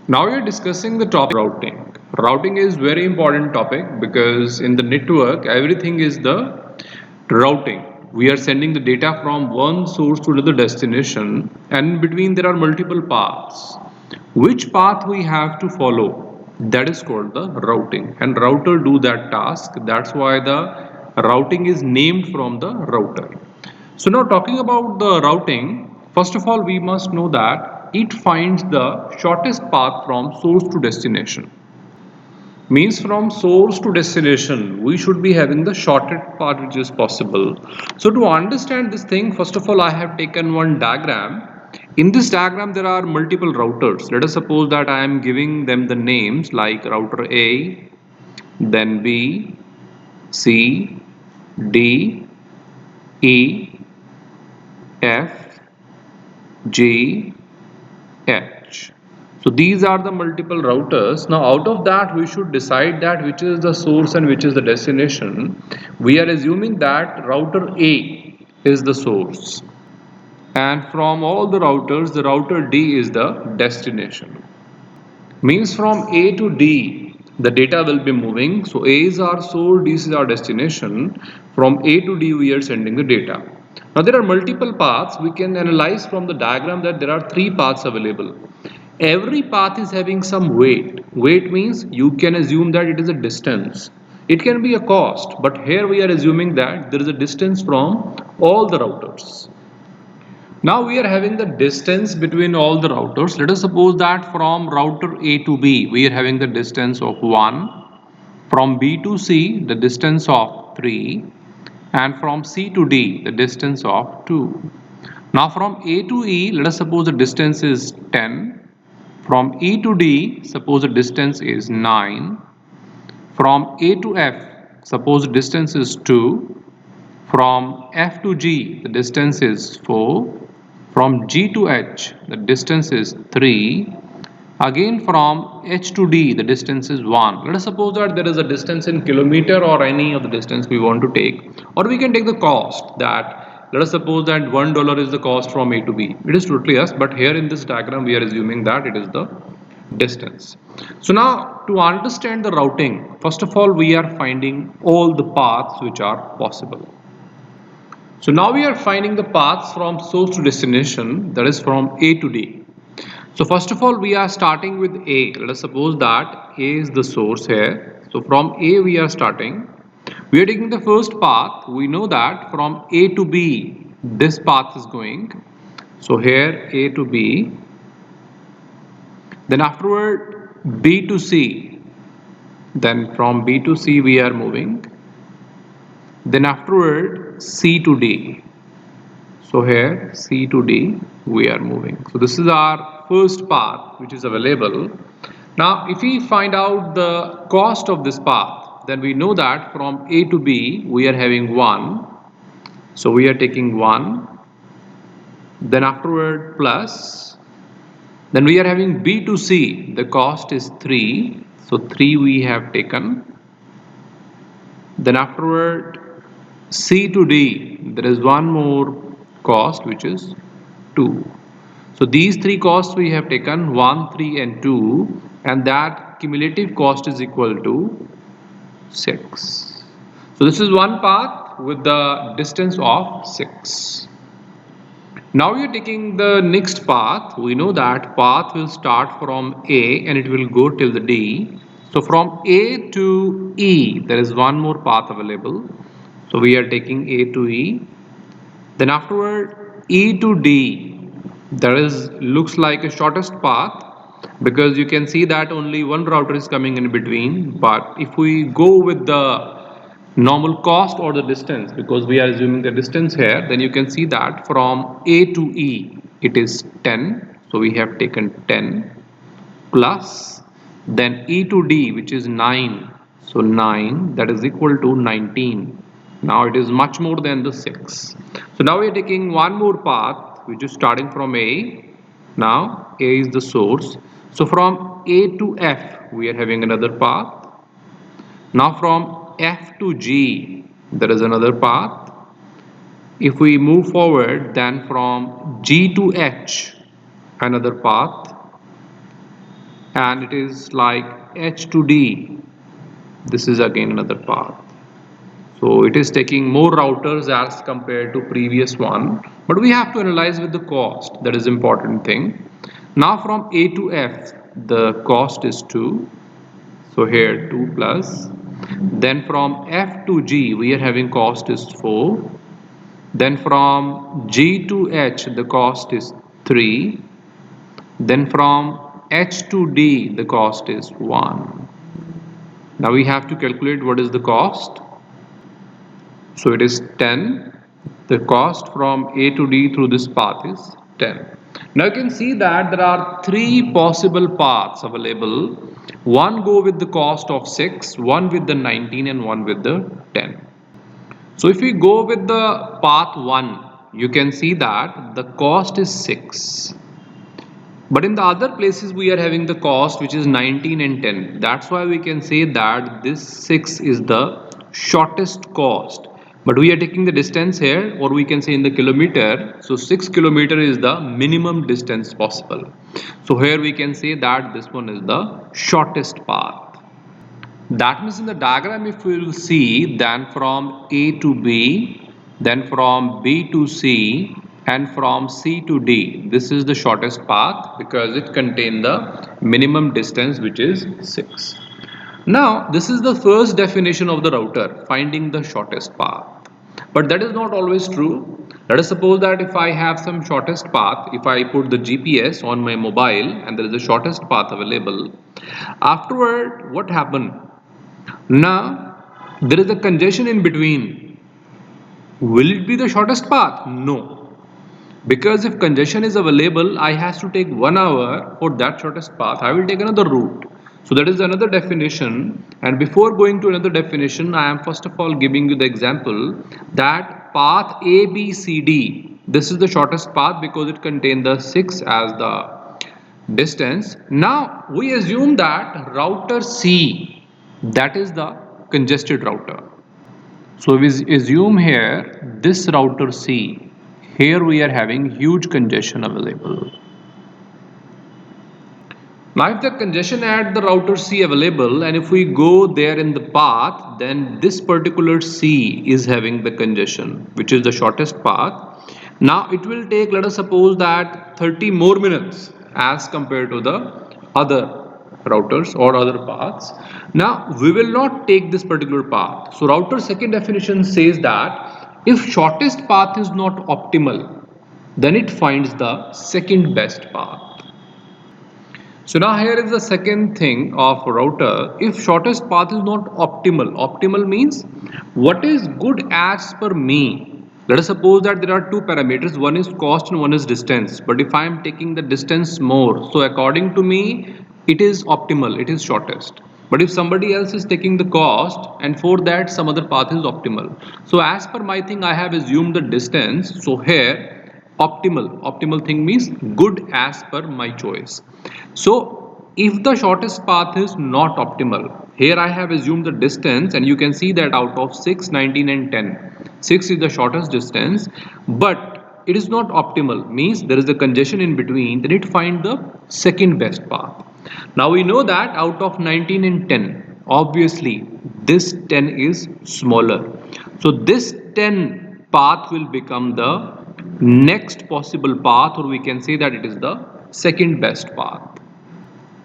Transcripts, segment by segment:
Now we are discussing the topic routing. Routing is very important topic because in the network everything is the routing. We are sending the data from one source to the destination, and in between there are multiple paths. Which path we have to follow, that is called the routing, and router do that task. That's why the routing is named from the router. So now talking about the routing, first of all we must know that it finds the shortest path from source to destination. Means from source to destination we should be having the shortest path which is possible. So to understand this thing, first of all I have taken one diagram. In this diagram there are multiple routers. Let us suppose that I am giving them the names like router A, then B, C, D, E, F, G, H. So these are the multiple routers. Now out of that we should decide that which is the source and which is the destination. We are assuming that router A is the source, and from all the routers the router D is the destination. Means from A to D the data will be moving. So A is our source, D is our destination. From A to D we are sending the data. Now there are multiple paths. We can analyze from the diagram that there are three paths available. Every path is having some weight. Weight means you can assume that it is a distance. It can be a cost, but here we are assuming that there is a distance from all the routers. Now we are having the distance between all the routers. Let us suppose that from router A to B we are having the distance of 1, from B to C the distance of 3, and from C to D the distance of 2. Now from A to E let us suppose the distance is 10, from E to D suppose the distance is 9, from A to F suppose the distance is 2, from F to G the distance is 4, from G to H the distance is 3, again from H to D the distance is 1. Let us suppose that there is a distance in kilometer or any of the distance we want to take, or we can take the cost. That let us suppose that $1 is the cost from A to B. It is totally us, but here in this diagram we are assuming that it is the distance. So now to understand the routing, first of all we are finding all the paths which are possible. So now we are finding the paths from source to destination, that is from A to D. So first of all we are starting with A. Let us suppose that A is the source here. So from A we are starting. We are taking the first path. We know that from A to B this path is going. So here A to B. Then afterward B to C. Then from B to C we are moving. Then afterward C to D. So here C to D we are moving. So this is our first path which is available. Now if we find out the cost of this path, then we know that from A to B we are having 1. So we are taking 1. Then afterward plus. Then we are having B to C. The cost is 3. So 3 we have taken. Then afterward C to D, there is one more cost which is 2. So these three costs we have taken 1, 3 and 2, and that cumulative cost is equal to 6. So this is one path with the distance of 6. Now we are taking the next path. We know that path will start from A and it will go till the D. So from A to E there is one more path available. So we are taking A to E. Then afterward E to D, there is looks like a shortest path because you can see that only one router is coming in between. But if we go with the normal cost or the distance, because we are assuming the distance here, then you can see that from A to E it is 10. So we have taken 10 plus then E to D which is 9. So 9, that is equal to 19. Now it is much more than the 6. So now we are taking one more path which is starting from A. Now A is the source. So from A to F we are having another path. Now from F to G there is another path. If we move forward, then from G to H another path, and it is like H to D. This is again another path. So it is taking more routers as compared to previous one, but we have to analyze with the cost. That is important thing. Now from A to F, the cost is 2. So here 2 plus. Then from F to G, we are having cost is 4. Then from G to H, the cost is 3. Then from H to D, the cost is 1. Now we have to calculate what is the cost. So it is 10. The cost from A to D through this path is 10. Now you can see that there are 3 possible paths available. One go with the cost of 6, one with the 19 and one with the 10. So if we go with the path 1, you can see that the cost is 6. But in the other places we are having the cost which is 19 and 10. That's why we can say that this 6 is the shortest cost. But we are taking the distance here, or we can say in the kilometer. So 6 kilometer is the minimum distance possible. So here we can say that this one is the shortest path. That means in the diagram, if we will see, then from A to B, then from B to C, and from C to D, this is the shortest path because it contains the minimum distance which is 6. Now this is the first definition of the router, finding the shortest path. But that is not always true. Let us suppose that if I have some shortest path, if I put the GPS on my mobile and there is a shortest path available, afterward what happened? Now there is a congestion in between. Will it be the shortest path? No. Because if congestion is available, I has to take 1 hour for that shortest path. I will take another route. So that is another definition. And before going to another definition, I am first of all giving you the example that path A, B, C, D. This is the shortest path because it contains the 6 as the distance. Now we assume that router C, that is the congested router. So we assume here this router C, here we are having huge congestion available. Now if the congestion at the router C available, and if we go there in the path, then this particular C is having the congestion, which is the shortest path. Now it will take, let us suppose that 30 more minutes as compared to the other routers or other paths. Now we will not take this particular path. So router second definition says that if shortest path is not optimal, then it finds the second best path. So now here is the second thing of router. If shortest path is not optimal means what is good as per me. Let us suppose that there are two parameters, one is cost and one is distance. But if I am taking the distance more, so according to me, it is optimal, it is shortest. But if somebody else is taking the cost and for that some other path is optimal. So as per my thing, I have assumed the distance. So here optimal thing means good as per my choice. So if the shortest path is not optimal, here I have assumed the distance and you can see that out of 6, 19 and 10, 6 is the shortest distance, but it is not optimal, means there is a congestion in between, then it find the second best path. Now we know that out of 19 and 10, obviously this 10 is smaller. So this 10 path will become the next possible path, or we can say that it is the second best path.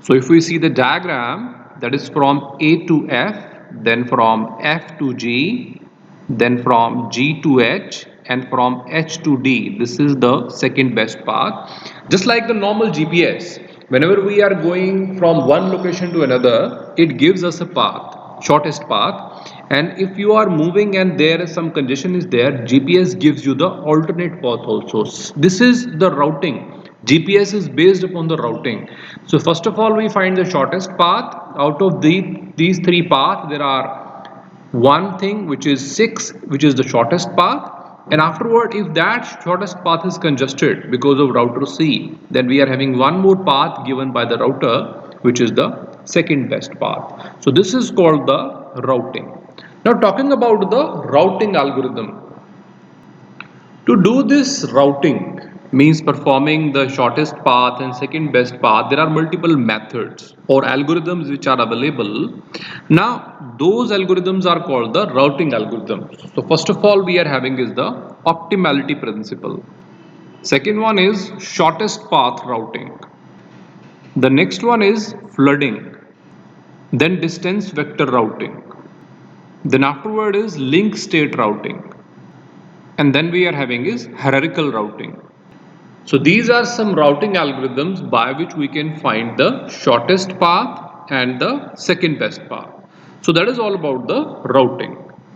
So if we see the diagram, that is from A to F, then from F to G, then from G to H, and from H to D. This is the second best path. Just like the normal GPS, whenever we are going from one location to another, it gives us a path, shortest path. And if you are moving and there is some congestion is there, GPS gives you the alternate path also. This is the routing. GPS is based upon the routing. So first of all, we find the shortest path. Out of these three paths, there are one thing which is 6, which is the shortest path. And afterward, if that shortest path is congested because of router C, then we are having one more path given by the router, which is the second best path. So this is called the routing. Now talking about the routing algorithm. To do this routing, means performing the shortest path and second best path. There are multiple methods or algorithms which are available. Now those algorithms are called the routing algorithms. So first of all we are having is the optimality principle. Second one is shortest path routing. The next one is flooding. Then distance vector routing. Then afterward is link state routing. And then we are having is hierarchical routing. So these are some routing algorithms by which we can find the shortest path and the second best path. So that is all about the routing.